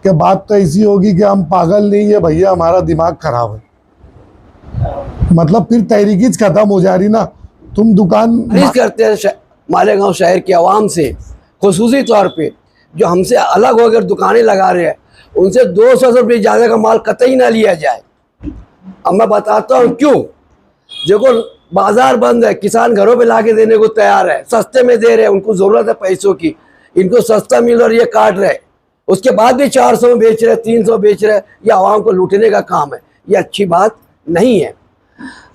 कि बात तो ऐसी होगी कि हम पागल नहीं है भैया, हमारा दिमाग खराब है। मतलब फिर तहरीकी खत्म हो जा रही ना। तुम दुकान करते हैं मालेगांव शहर की आवाम से, खुसूसी तौर पे जो हमसे अलग होकर दुकानें लगा रहे हैं, उनसे 200 रुपये ज़्यादा का माल कतई ना लिया जाए। अब मैं बताता हूँ क्यों। देखो, बाजार बंद है, किसान घरों पे लाके देने को तैयार है, सस्ते में दे रहे हैं, उनको ज़रूरत है पैसों की, इनको सस्ता मिल और ये काट रहे, उसके बाद भी 400 में बेच रहे, 300 बेच रहे। ये आवाम को लूटने का काम है, ये अच्छी बात नहीं है।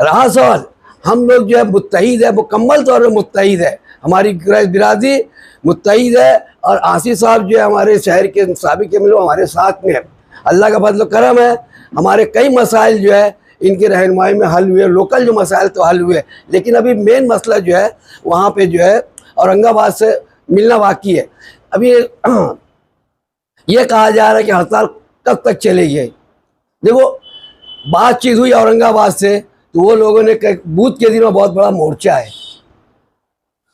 रहा सवाल, हम लोग जो है मुत्तहिद है, मुकम्मल तौर पर मुत्तहिद है, हमारी बिरादरी मुत्तहिद है, और आसिफ साहब जो है हमारे शहर के साबिक एमएलए हमारे साथ में है। अल्लाह का फजल करम है, हमारे कई मसाइल जो है इनकी रहनुमाई में हल हुए। लोकल जो मसाइल तो हल हुए, लेकिन अभी मेन मसला जो है वहाँ पे जो है औरंगाबाद से मिलना बाकी है। अभी ये कहा जा रहा है कि हड़ताल कब तक चलेगी। देखो, बातचीत हुई औरंगाबाद से, तो वो लोगों ने बूथ के दिन में बहुत बड़ा मोर्चा है,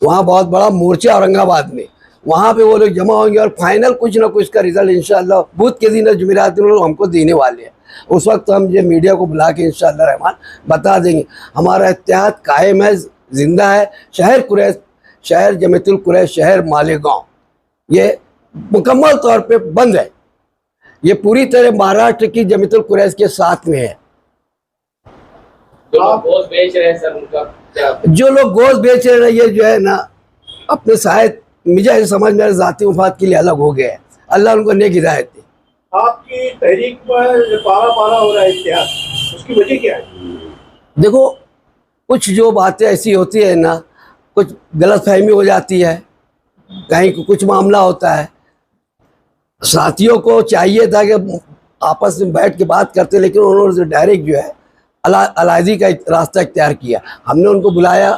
वहाँ बहुत बड़ा मोर्चा औरंगाबाद में, वहाँ पे वो लोग जमा होंगे और फाइनल कुछ ना कुछ का रिजल्ट इंशाअल्लाह बूथ के दिन जुमेरात में हमको देने वाले हैं। उस वक्त हम ये मीडिया को बुला के इंशाअल्लाह रहमान बता देंगे। हमारा इत्तेहाद कायम है, जिंदा है। शहर कुरैश, शहर जमीयतुल कुरैश, शहर मालेगांव ये मुकम्मल तौर पे बंद है। ये पूरी तरह महाराष्ट्र की जमीयतुल कुरैश के साथ में है। जो लोग गोश्त बेच रहे हैं सर, उनका क्या? जो लोग गोश्त बेच रहे हैं, ये जो है ना अपने शायद मुझे समझ मेरे ज़ाती मुफाद के लिए अलग हो गए हैं। अल्लाह उनको नेक हिदायत दे। आपकी तहरीक में पारा पारा हो रहा है इतिहास, उसकी वजह क्या है? देखो, कुछ जो बातें ऐसी होती है ना, कुछ गलतफहमी हो जाती है, कहीं कुछ मामला होता है। साथियों को चाहिए था कि आपस में बैठ के बात करते, लेकिन उन्होंने डायरेक्ट जो है अलहदी का रास्ता इख्तियार किया। हमने उनको बुलाया,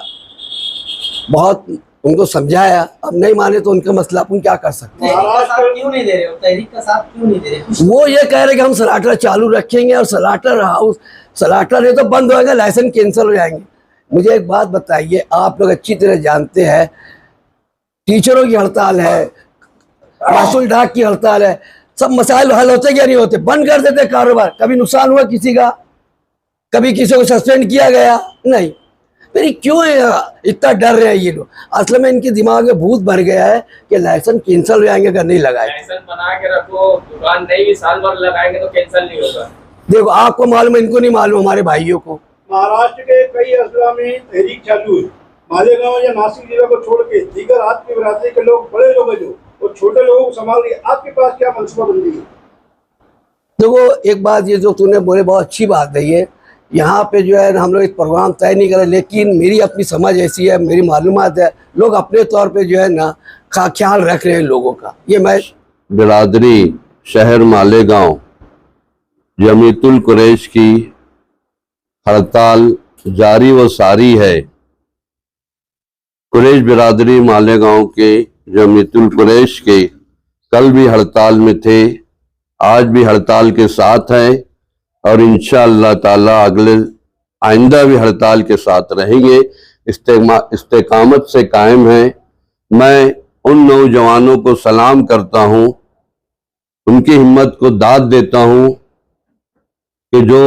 बहुत उनको समझाया, अब नहीं माने तो उनका मसला अपन क्या कर सकते हैं। क्यों नहीं दे रहे हो? तहरीक का साथ क्यों नहीं दे रहे? वो ये कह रहे कि हम सलाटर चालू रखेंगे, और सलाटर हाउस, सलाटर है तो बंद होगा, लाइसेंस कैंसिल हो जाएंगे। मुझे एक बात बताइए, आप लोग अच्छी तरह जानते हैं टीचरों की हड़ताल है, महसूल डाक की हड़ताल है, सब मसाइल हल होते क्या नहीं होते? बंद कर देते कारोबार। कभी नुकसान हुआ किसी का? कभी किसी को सस्पेंड किया गया? नहीं। फिर क्यों इतना डर रहे हैं ये लोग? असल में इनके दिमाग में भूत भर गया है कि लाइसेंस कैंसिल हो जाएंगे अगर नहीं लगाए। लाइसेंस बना के रखो, दुकान नहीं भी साल भर लगाएंगे तो कैंसिल नहीं होगा। देखो, आपको मालूम है, इनको नहीं मालूम, हमारे भाइयों को। महाराष्ट्र के कई अजला में तहरीक चालू है। मालेगांव या नासिक जिला को छोड़ के दीगर आपकी बिरादरी के लोग, बड़े लोग हैं जो, और छोटे लोगों को संभाल रही है। आपके पास क्या मनसूबाबंदी है? देखो, एक बात ये जो तूने बोले बहुत अच्छी बात है। ये यहाँ पे जो है हम लोग एक प्रोग्राम तय नहीं करें, लेकिन मेरी अपनी समझ ऐसी है, मेरी मालूमात है, लोग अपने तौर पे जो है ना ख्याल रख रहे हैं लोगों का। ये मैं बिरादरी शहर मालेगांव जमीयतुल कुरैश की हड़ताल जारी व सारी है। कुरैश बिरादरी मालेगांव के जमीयतुल कुरैश के कल भी हड़ताल में थे, आज भी हड़ताल के साथ हैं, और इंशाअल्लाह ताला अगले आइंदा भी हड़ताल के साथ रहेंगे। इस्तेकामत से कायम है। मैं उन नौजवानों को सलाम करता हूँ, उनकी हिम्मत को दाद देता हूँ कि जो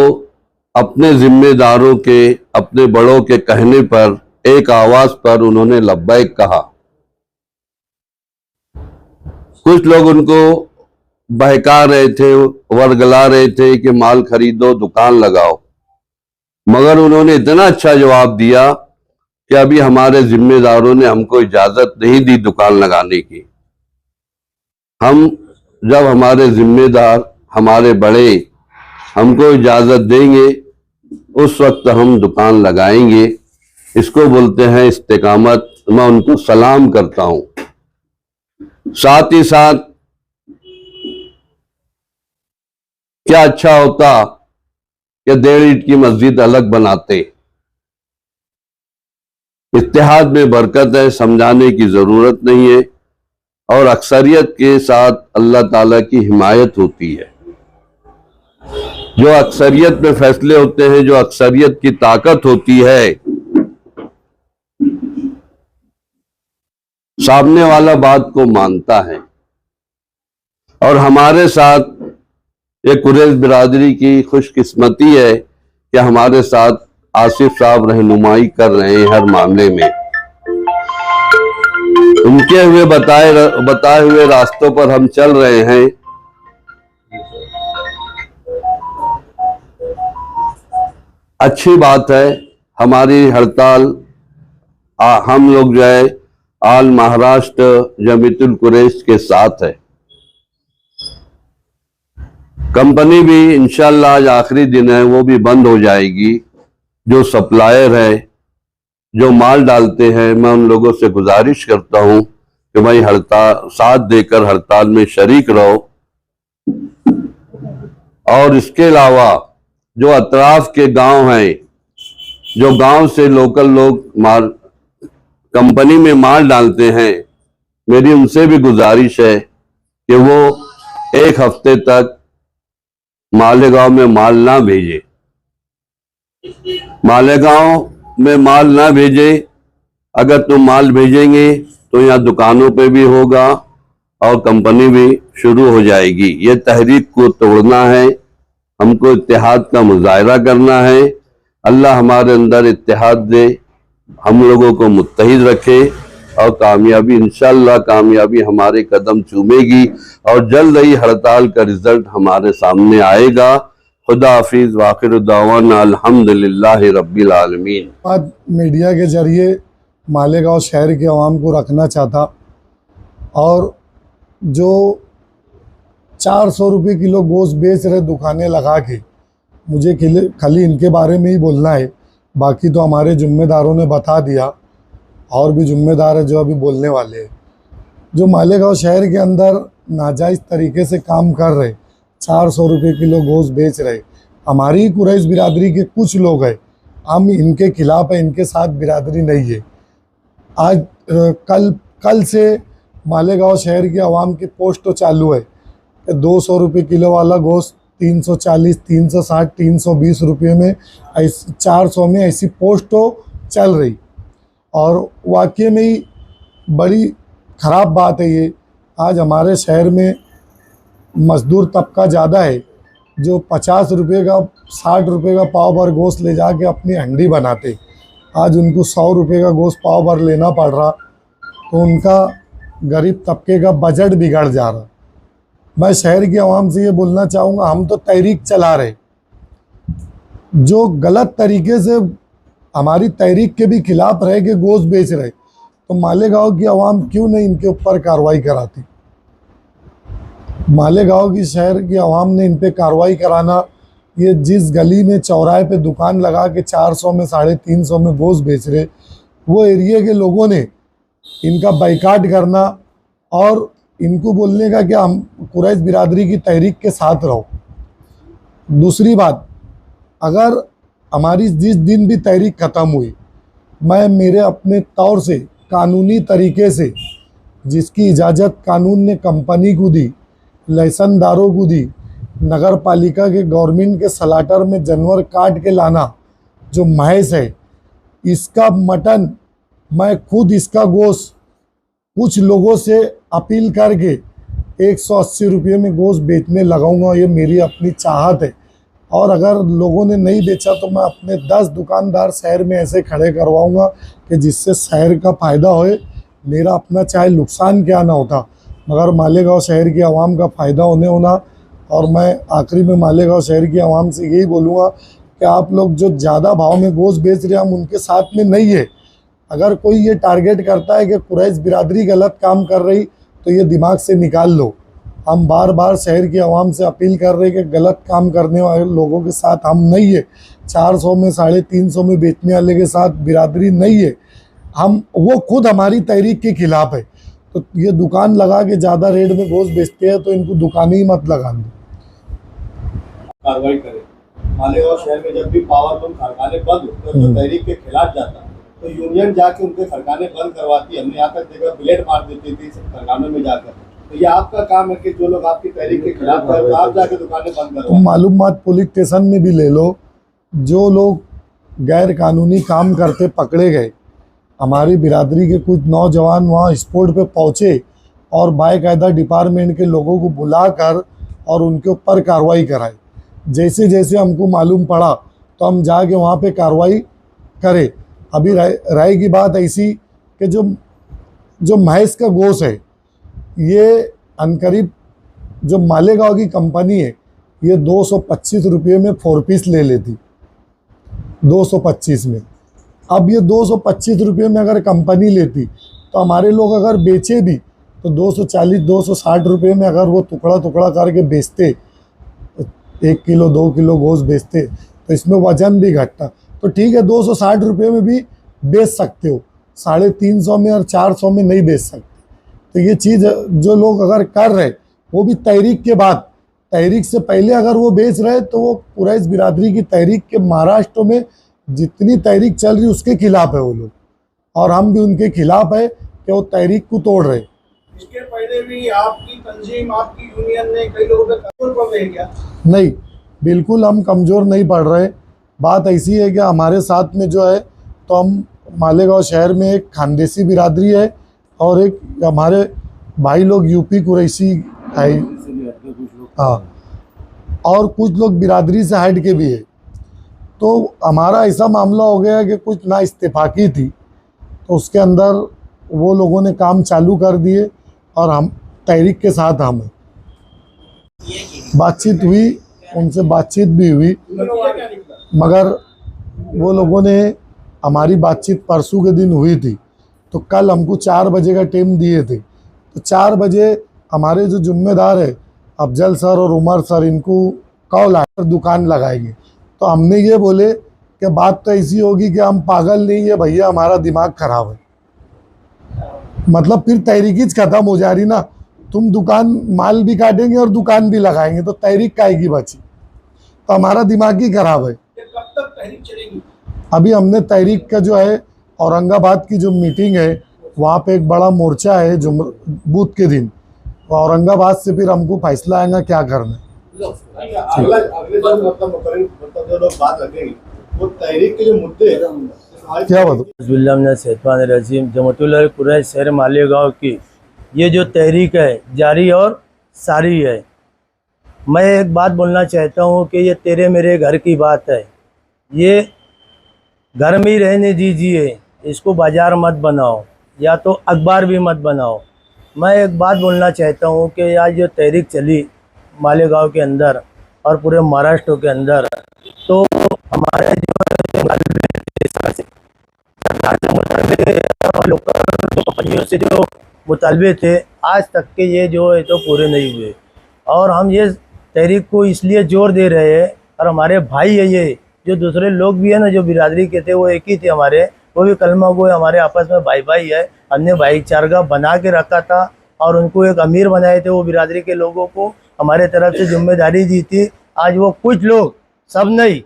अपने जिम्मेदारों के, अपने बड़ों के कहने पर, एक आवाज पर उन्होंने लब्बैक कहा। कुछ लोग उनको बहका रहे थे, वर्गला रहे थे कि माल खरीदो, दुकान लगाओ, मगर उन्होंने इतना अच्छा जवाब दिया कि अभी हमारे जिम्मेदारों ने हमको इजाजत नहीं दी दुकान लगाने की। हम जब हमारे जिम्मेदार, हमारे बड़े हमको इजाजत देंगे, उस वक्त हम दुकान लगाएंगे। इसको बोलते हैं इस्तेकामत। मैं उनको सलाम करता हूं। साथ ही साथ क्या अच्छा होता कि 1.5 ईंट की मस्जिद अलग बनाते। इत्तेहाद में बरकत है, समझाने की जरूरत नहीं है, और अक्सरियत के साथ अल्लाह ताला की हिमायत होती है। जो अक्सरियत में फैसले होते हैं, जो अक्सरियत की ताकत होती है, सामने वाला बात को मानता है। और हमारे साथ ये कुरैश बिरादरी की खुशकिस्मती है कि हमारे साथ आसिफ साहब रहनुमाई कर रहे हैं हर मामले में। उनके हुए बताए हुए रास्तों पर हम चल रहे हैं। अच्छी बात है, हमारी हड़ताल हम लोग जो है आल महाराष्ट्र जमीतुल कुरैश के साथ है। कंपनी भी इंशाल्लाह आज आखिरी दिन है, वो भी बंद हो जाएगी। जो सप्लायर है, जो माल डालते हैं, मैं उन लोगों से गुजारिश करता हूं कि भाई हड़ताल साथ देकर हड़ताल में शरीक रहो। और इसके अलावा जो अतराफ के गांव हैं, जो गांव से लोकल लोग कंपनी में माल डालते हैं, मेरी उनसे भी गुजारिश है कि वो एक हफ्ते तक मालेगांव में माल ना भेजे। मालेगांव में माल ना भेजे। अगर तुम माल भेजेंगे तो यहाँ दुकानों पे भी होगा और कंपनी भी शुरू हो जाएगी। ये तहरीक को तोड़ना है, हमको इत्तेहाद का मुजाहरा करना है। अल्लाह हमारे अंदर इत्तेहाद दे, हम लोगों को मुत्तहिद रखे और कामयाबी, इंशाअल्लाह कामयाबी हमारे कदम चूमेगी और जल्द ही हड़ताल का रिजल्ट हमारे सामने आएगा। खुदा हाफिज, वाखिर दावाना अल्हम्दुलिल्लाहि रब्बिल आलमीन। आज मीडिया के जरिए मालेगांव शहर के अवाम को रखना चाहता, और जो 400 रुपये किलो गोश्त बेच रहे दुकानें लगा के, मुझे खाली इनके बारे में ही बोलना है। बाकी तो हमारे ज़िम्मेदारों ने बता दिया, और भी ज़िम्मेदार है जो अभी बोलने वाले हैं। जो मालेगांव शहर के अंदर नाजायज़ तरीके से काम कर रहे, 400 रुपये किलो गोश्त बेच रहे, हमारी कुरैश बिरादरी के कुछ लोग हैं, हम इनके खिलाफ हैं, इनके साथ बिरादरी नहीं है। आज कल से मालेगांव शहर के अवाम की पोस्ट तो चालू है कि 200 रुपये किलो वाला गोश्त 340, 360, 320 रुपये में, 400 में ऐसी पोस्ट तो चल रही। और वाकई में ही बड़ी ख़राब बात है ये। आज हमारे शहर में मज़दूर तबका ज़्यादा है जो 50 रुपये का, 60 रुपये का पाव भर गोश्त ले जाके अपनी हंडी बनाते, आज उनको 100 रुपये का गोश्त पाव भर लेना पड़ रहा, तो उनका गरीब तबके का बजट बिगड़ जा रहा। मैं शहर के अवाम से ये बोलना चाहूँगा, हम तो तहरीक चला रहे, जो गलत तरीके से हमारी तहरीक के भी खिलाफ रह के गोश्त बेच रहे, तो मालेगांव की अवाम क्यों नहीं इनके ऊपर कार्रवाई कराती। मालेगांव की शहर की अवाम ने इन पे कार्रवाई कराना, ये जिस गली में चौराहे पे दुकान लगा के 400 में 350 में गोश्त बेच रहे, वो एरिया के लोगों ने इनका बाइकाट करना और इनको बोलने का कि हम कुरैश बिरादरी की तहरीक के साथ रहो। दूसरी बात, अगर हमारी जिस दिन भी तहरीक ख़त्म हुई, मैं मेरे अपने तौर से कानूनी तरीके से, जिसकी इजाज़त कानून ने कंपनी को दी, लाइसेंसदारों को दी, नगर पालिका के गवर्नमेंट के सलाटर में जानवर काट के लाना जो महज है, इसका मटन मैं खुद, इसका गोश्त कुछ लोगों से अपील करके 180 रुपये में गोश्त बेचने लगाऊंगा। ये मेरी अपनी चाहत है, और अगर लोगों ने नहीं बेचा तो मैं अपने 10 दुकानदार शहर में ऐसे खड़े करवाऊंगा कि जिससे शहर का फ़ायदा होए, मेरा अपना चाहे नुकसान क्या ना होता, मगर मालेगांव शहर की आवाम का फ़ायदा होना। और मैं आखिरी में मालेगांव शहर की आवाम से यही बोलूँगा कि आप लोग जो ज़्यादा भाव में गोश्त बेच रहे हैं, हम उनके साथ में नहीं है। अगर कोई ये टारगेट करता है कि कुरैश बिरादरी गलत काम कर रही, तो ये दिमाग से निकाल लो। हम बार बार शहर की आवाम से अपील कर रहे हैं कि गलत काम करने वाले लोगों के साथ हम नहीं है। 400 में 350 में बेचने वाले के साथ बिरादरी नहीं है। हम, वो खुद हमारी तहरीक के खिलाफ है। तो ये दुकान लगा के ज़्यादा रेट में गोश्त बेचते हैं, तो इनको दुकानें ही मत लगाने दो। कार्रवाई करें। मालेगांव शहर में जब भी पावरलूम कारखाने बंद होते हैं तो तहरीक के खिलाफ जाता है, तो यूनियन जाके उनके कारखाने बंद करवाती है। हमने यहाँ तक देखा ब्लेड मार देती थी कारखानों में जाकर। तो ये आपका काम है कि जो लोग आपकी तहरीक के खिलाफ है, तो आप जाके दुकानें बंद करवाओ। तुम मालूमात पुलिस स्टेशन में भी ले लो, जो लोग गैर कानूनी काम करते पकड़े गए, हमारी बिरादरी के कुछ नौजवान वहाँ स्पॉट पे पहुँचे और बाकायदा डिपार्टमेंट के लोगों को बुलाकर और उनके ऊपर कार्रवाई कराए। जैसे जैसे हमको मालूम पड़ा तो हम जाके वहाँ पे कार्रवाई करें। अभी राय की बात ऐसी कि जो भैंस का गोश्त है ये अनकरीब जो मालेगांव की कंपनी है ये 225 रुपये में 4 पीस ले लेती, 225 में। अब ये 225 रुपये में अगर कंपनी लेती तो हमारे लोग अगर बेचे भी तो 240-260 रुपये में अगर वो टुकड़ा टुकड़ा करके बेचते, 1 किलो 2 किलो गोश्त बेचते तो इसमें वजन भी घटता। तो ठीक है 260 रुपये में भी बेच सकते हो, 350 में और 400 में नहीं बेच सकते। तो ये चीज़ जो लोग अगर कर रहे वो भी तहरीक के बाद, तहरीक से पहले अगर वो बेच रहे तो वो कुरैश बिरादरी की तहरीक के महाराष्ट्र में जितनी तहरीक चल रही उसके खिलाफ है वो लोग, और हम भी उनके खिलाफ है कि वो तहरीक को तोड़ रहे। इसके पहले भी आपकी तंजीम, आपकी यूनियन ने कई लोगों पे कत्ल पड़ रहे क्या? नहीं, बिल्कुल हम कमज़ोर नहीं पड़ रहे। बात ऐसी है कि हमारे साथ में जो है तो हम मालेगांव शहर में एक खानदेशी बिरादरी है और एक हमारे भाई लोग यूपी कुरैशी है, हाँ, और कुछ लोग बिरादरी से हट के भी है। तो हमारा ऐसा मामला हो गया कि कुछ ना इत्तेफाकी थी तो उसके अंदर वो लोगों ने काम चालू कर दिए और हम तहरीक के साथ हम बातचीत हुई, उनसे बातचीत भी हुई, मगर वो लोगों ने हमारी बातचीत परसों के दिन हुई थी तो कल हमको 4 बजे का टाइम दिए थे। तो 4 बजे हमारे जो जिम्मेदार है अफजल सर और उमर सर इनको कॉल आकर दुकान लगाएंगे। तो हमने ये बोले कि बात तो ऐसी होगी कि हम पागल नहीं है भैया, हमारा दिमाग खराब है। मतलब फिर तहरीकीच ख़त्म हो जा रही ना, तुम दुकान माल भी काटेंगे और दुकान भी लगाएंगे तो तहरीक काहेगी बची। तो हमारा दिमाग ही खराब है। कब तक तहरीक चलेगी? अभी हमने तहरीक का जो है औरंगाबाद की जो मीटिंग है वहाँ पे एक बड़ा मोर्चा है जो बूथ के दिन, औरंगाबाद से फिर हमको फैसला आएगा क्या करना है। अगले जो मतलब जो लोग बात रखेंगे वो तहरीक के जो मुद्दे क्या बताओ। रजीम जमतुल्लाह कुरैश शहर मालेगांव की ये जो तहरीक है जारी और सारी है। मैं एक बात बोलना चाहता हूँ कि ये तेरे मेरे घर की बात है, ये घर में ही रहने दीजिए, इसको बाजार मत बनाओ या तो अखबार भी मत बनाओ। मैं एक बात बोलना चाहता हूँ कि आज जो तहरीक चली मालेगांव के अंदर और पूरे महाराष्ट्र के अंदर, तो हमारे जो कंपनियों से जो मुतालबे थे आज तक के ये जो है तो पूरे नहीं हुए। और हम ये तहरीक को इसलिए जोर दे रहे हैं, और हमारे भाई है ये जो दूसरे लोग भी है ना जो बिरादरी के थे वो एक ही थे हमारे, वो भी कलमा गो हमारे आपस में भाई भाई है। हमने भाईचारा बना के रखा था और उनको एक अमीर बनाए थे, वो बिरादरी के लोगों को हमारे तरफ से जिम्मेदारी दी थी। आज वो कुछ लोग, सब नहीं,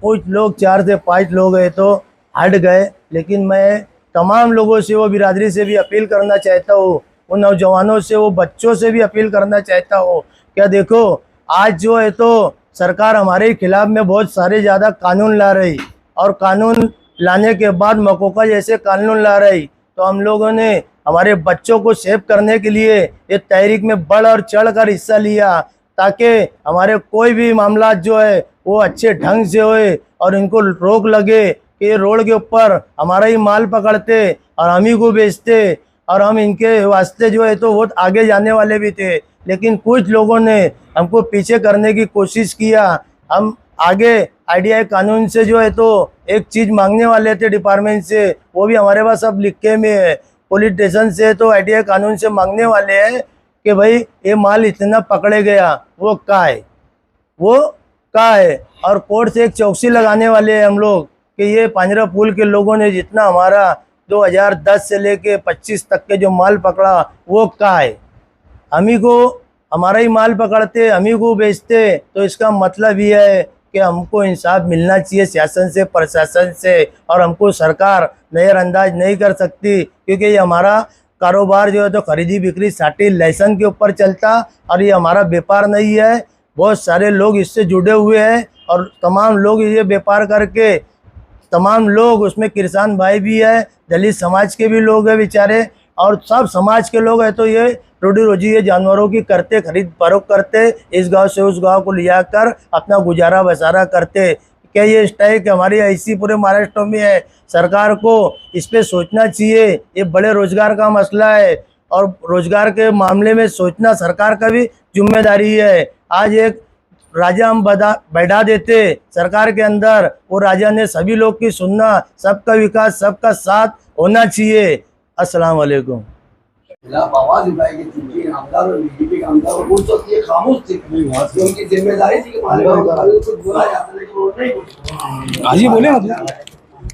कुछ लोग 4 से 5 लोग हैं तो हट गए। लेकिन मैं तमाम लोगों से, वो बिरादरी से भी अपील करना चाहता हूँ, उन नौजवानों से, वो बच्चों से भी अपील करना चाहता हूँ। क्या देखो आज जो है तो सरकार हमारे खिलाफ में बहुत सारे ज़्यादा कानून ला रही, और कानून लाने के बाद मकोका जैसे कानून ला रही, तो हम लोगों ने हमारे बच्चों को सेव करने के लिए ये तहरीक में बढ़ और चढ़ कर हिस्सा लिया, ताकि हमारे कोई भी मामला जो है वो अच्छे ढंग से होए और इनको रोक लगे कि ये रोड के ऊपर हमारा ही माल पकड़ते और हम ही को बेचते, और हम इनके वास्ते जो है तो बहुत आगे जाने वाले भी थे। लेकिन कुछ लोगों ने हमको पीछे करने की कोशिश किया। हम आगे आईडीआई कानून से जो है तो एक चीज़ मांगने वाले थे डिपार्टमेंट से, वो भी हमारे पास सब लिखे में है। पुलिस स्टेशन से तो आईडीआई कानून से मांगने वाले हैं कि भाई ये माल इतना पकड़े गया, वो कहाँ है, वो कहाँ है। और कोर्ट से एक चौकसी लगाने वाले हैं हम लोग कि ये पांजरा पुल के लोगों ने जितना हमारा 2010 से लेके 25 तक के जो माल पकड़ा वो कहाँ है। हम ही को हमारा ही माल पकड़ते, हम ही को बेचते, तो इसका मतलब ये है कि हमको इंसाफ मिलना चाहिए शासन से, प्रशासन से, और हमको सरकार नज़रअंदाज नहीं कर सकती, क्योंकि ये हमारा कारोबार जो है तो खरीदी बिक्री साटी लाइसेंस के ऊपर चलता, और ये हमारा व्यापार नहीं है। बहुत सारे लोग इससे जुड़े हुए हैं और तमाम लोग ये व्यापार करके, तमाम लोग उसमें किसान भाई भी है, दलित समाज के भी लोग हैं बेचारे, और सब समाज के लोग हैं, तो ये रोटी रोजी ये जानवरों की करते, खरीद फरोख्त करते, इस गांव से उस गांव को लिया कर अपना गुजारा बसारा करते। क्या ये स्ट्राइक हमारी ऐसी पूरे महाराष्ट्र में है? सरकार को इस पे सोचना चाहिए। ये बड़े रोजगार का मसला है और रोजगार के मामले में सोचना सरकार का भी जिम्मेदारी है। आज एक राजा हम बैठा देते सरकार के अंदर, वो राजा ने सभी लोग की सुनना, सबका विकास, सबका साथ होना चाहिए। अस्सलाम वालेकुम। खिलाफ आवाज उठाई गई थी, लेकिन आमदार और बीजेपी के आमदार और वो तो ये खामोश थे, उनकी जिम्मेदारी थी कि मालेगांव को कुछ बोला जाता, लेकिन वो नहीं बोले। आज ही बोले मतलब